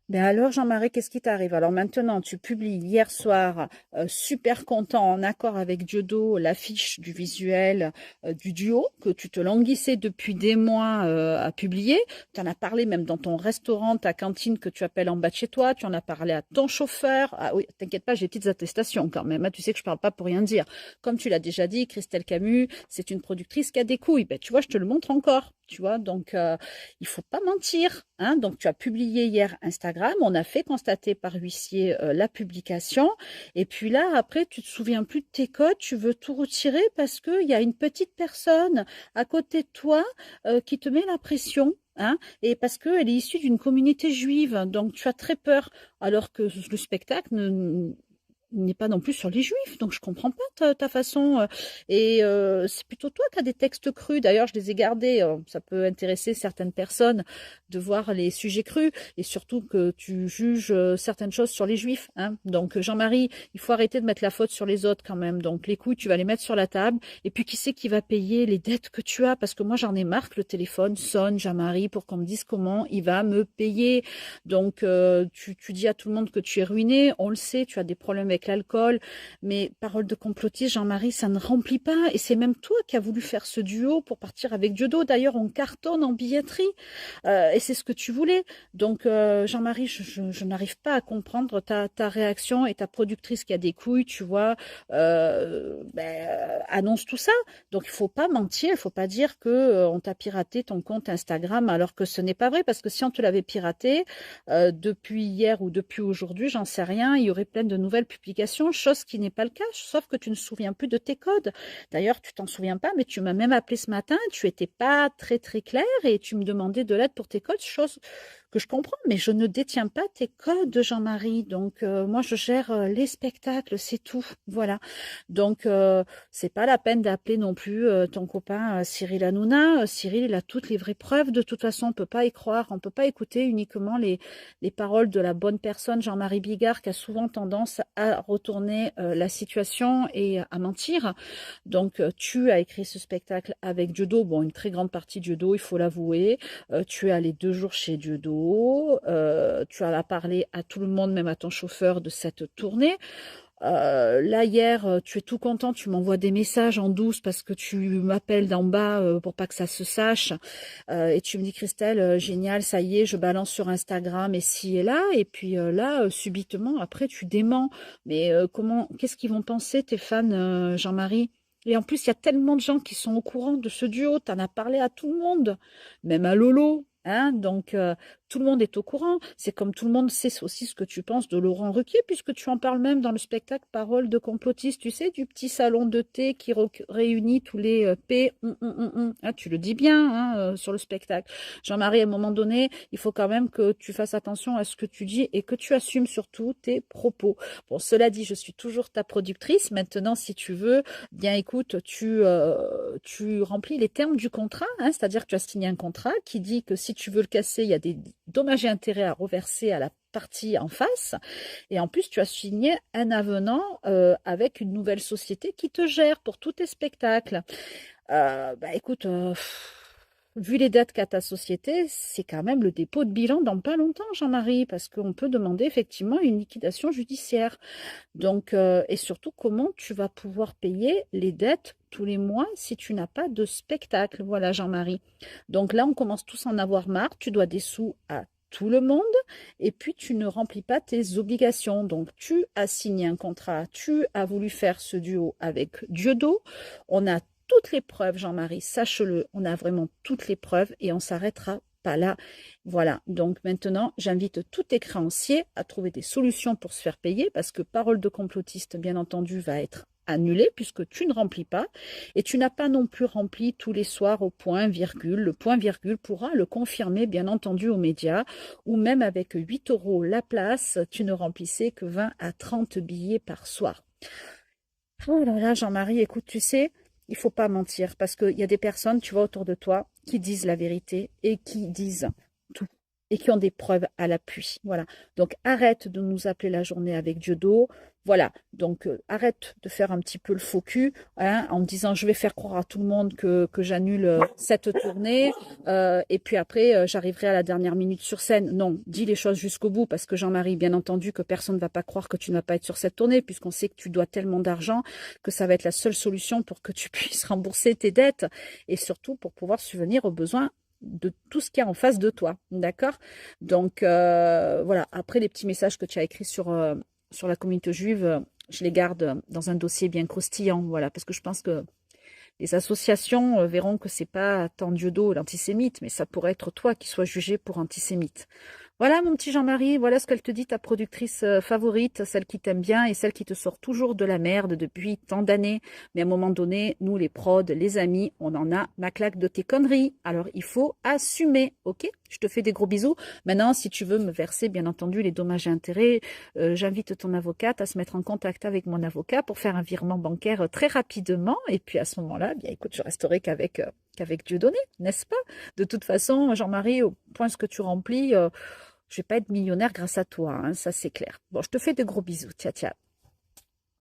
Ben alors, Jean-Marie, qu'est-ce qui t'arrive? Alors maintenant, tu publies hier soir, super content, en accord avec Diodo, l'affiche du visuel du duo que tu te languissais depuis des mois à publier. Tu en as parlé même dans ton restaurant, ta cantine que tu appelles en bas de chez toi. Tu en as parlé à ton chauffeur. Ah oui, t'inquiète pas, j'ai des petites attestations quand même, hein. Tu sais que je parle pas pour rien dire. Comme tu l'as déjà dit, Christelle Camus, c'est une productrice qui a des couilles. Ben, tu vois, je te le montre encore. Tu vois, donc il faut pas mentir, hein. Donc tu as publié hier Instagram, on a fait constater par huissier la publication, et puis là après tu te souviens plus de tes codes, tu veux tout retirer parce que il y a une petite personne à côté de toi qui te met la pression. Hein, et parce qu'elle est issue d'une communauté juive, donc tu as très peur, alors que le spectacle n'est pas non plus sur les juifs, donc je comprends pas ta façon. Et c'est plutôt toi qui as des textes crus. D'ailleurs, je les ai gardés. Ça peut intéresser certaines personnes de voir les sujets crus et surtout que tu juges certaines choses sur les juifs. Hein. Donc, Jean-Marie, il faut arrêter de mettre la faute sur les autres quand même. Donc, les couilles, tu vas les mettre sur la table. Et puis, qui c'est qui va payer les dettes que tu as? Parce que moi, j'en ai marre que le téléphone sonne, Jean-Marie, pour qu'on me dise comment il va me payer. Donc, tu dis à tout le monde que tu es ruiné. On le sait, tu as des problèmes avec l'alcool. Mais parole de complotiste, Jean-Marie, ça ne remplit pas. Et c'est même toi qui as voulu faire ce duo pour partir avec Diodo. D'ailleurs, on cartonne en billetterie. Et c'est ce que tu voulais. Donc, Jean-Marie, je n'arrive pas à comprendre ta réaction et ta productrice qui a des couilles, tu vois, annonce tout ça. Donc, il faut pas mentir, il faut pas dire que on t'a piraté ton compte Instagram alors que ce n'est pas vrai. Parce que si on te l'avait piraté depuis hier ou depuis aujourd'hui, j'en sais rien, il y aurait plein de nouvelles publications, chose qui n'est pas le cas, sauf que tu ne te souviens plus de tes codes. D'ailleurs, tu t'en souviens pas, mais tu m'as même appelé ce matin, tu étais pas très très clair et tu me demandais de l'aide pour tes codes, chose que je comprends, mais je ne détiens pas tes codes, Jean-Marie. Donc, moi, je gère les spectacles, c'est tout. Voilà. Donc, c'est pas la peine d'appeler non plus ton copain Cyril Hanouna. Cyril, il a toutes les vraies preuves. De toute façon, on peut pas y croire. On peut pas écouter uniquement les paroles de la bonne personne, Jean-Marie Bigard, qui a souvent tendance à retourner la situation et à mentir. Donc, tu as écrit ce spectacle avec Diodo. Bon, une très grande partie de Diodo, il faut l'avouer. Tu es allé 2 jours chez Diodo. Tu as parlé à tout le monde, même à ton chauffeur, de cette tournée. Là hier, tu es tout content, tu m'envoies des messages en douce parce que tu m'appelles d'en bas pour pas que ça se sache. Et tu me dis Christelle, génial, ça y est, je balance sur Instagram et ci et là. Et puis là, subitement, après, tu démens. Mais qu'est-ce qu'ils vont penser tes fans, Jean-Marie? Et en plus, il y a tellement de gens qui sont au courant de ce duo. Tu en as parlé à tout le monde, même à Lolo. Hein, donc, tout le monde est au courant. C'est comme tout le monde sait aussi ce que tu penses de Laurent Ruquier, puisque tu en parles même dans le spectacle Parole de complotiste, tu sais, du petit salon de thé qui réunit tous les P. Ah, tu le dis bien hein, sur le spectacle. Jean-Marie, à un moment donné, il faut quand même que tu fasses attention à ce que tu dis et que tu assumes surtout tes propos. Bon, cela dit, je suis toujours ta productrice. Maintenant, si tu veux, bien écoute, tu remplis les termes du contrat, hein, c'est-à-dire que tu as signé un contrat qui dit que si tu veux le casser, il y a des dommages et intérêts à reverser à la partie en face. Et en plus, tu as signé un avenant avec une nouvelle société qui te gère pour tous tes spectacles. Écoute, vu les dates qu'a ta société, c'est quand même le dépôt de bilan dans pas longtemps, Jean-Marie, parce qu'on peut demander effectivement une liquidation judiciaire. Donc, et surtout, comment tu vas pouvoir payer les dettes tous les mois si tu n'as pas de spectacle? Voilà, Jean-Marie. Donc là, on commence tous à en avoir marre. Tu dois des sous à tout le monde et puis tu ne remplis pas tes obligations. Donc, tu as signé un contrat, tu as voulu faire ce duo avec Diodo. On a toutes les preuves, Jean-Marie, sache-le, on a vraiment toutes les preuves et on s'arrêtera pas là. Voilà, donc maintenant, j'invite tous tes créanciers à trouver des solutions pour se faire payer parce que parole de complotiste, bien entendu, va être annulée puisque tu ne remplis pas et tu n'as pas non plus rempli tous les soirs au point virgule. Le point virgule pourra le confirmer, bien entendu, aux médias ou même avec 8 euros la place, tu ne remplissais que 20 à 30 billets par soir. Oh là là, Jean-Marie, écoute, tu sais, il faut pas mentir parce qu'il y a des personnes, tu vois, autour de toi qui disent la vérité et qui disent tout. et qui ont des preuves à l'appui. Voilà. Donc, arrête de nous appeler la journée avec Dieu d'eau. Voilà. Donc, arrête de faire un petit peu le faux cul, hein, en me disant, je vais faire croire à tout le monde que j'annule cette tournée. Et puis après, j'arriverai à la dernière minute sur scène. Non, dis les choses jusqu'au bout, parce que Jean-Marie, bien entendu, que personne ne va pas croire que tu ne vas pas être sur cette tournée, puisqu'on sait que tu dois tellement d'argent que ça va être la seule solution pour que tu puisses rembourser tes dettes et surtout pour pouvoir subvenir aux besoins de tout ce qu'il y a en face de toi, d'accord? Donc, voilà, après les petits messages que tu as écrits sur la communauté juive, je les garde dans un dossier bien croustillant, voilà, parce que je pense que les associations verront que c'est pas tant Dieudo l'antisémite, mais ça pourrait être toi qui sois jugé pour antisémite. Voilà mon petit Jean-Marie, voilà ce qu'elle te dit, ta productrice favorite, celle qui t'aime bien et celle qui te sort toujours de la merde depuis tant d'années. Mais à un moment donné, nous les prods, les amis, on en a ma claque de tes conneries. Alors il faut assumer, ok? Je te fais des gros bisous. Maintenant, si tu veux me verser bien entendu les dommages et intérêts, j'invite ton avocate à se mettre en contact avec mon avocat pour faire un virement bancaire très rapidement. Et puis à ce moment-là, bien écoute, je resterai qu'avec Dieudonné, n'est-ce pas? De toute façon, Jean-Marie, au point ce que tu remplis, je vais pas être millionnaire grâce à toi, hein, ça c'est clair. Bon, je te fais de gros bisous. Ciao, ciao.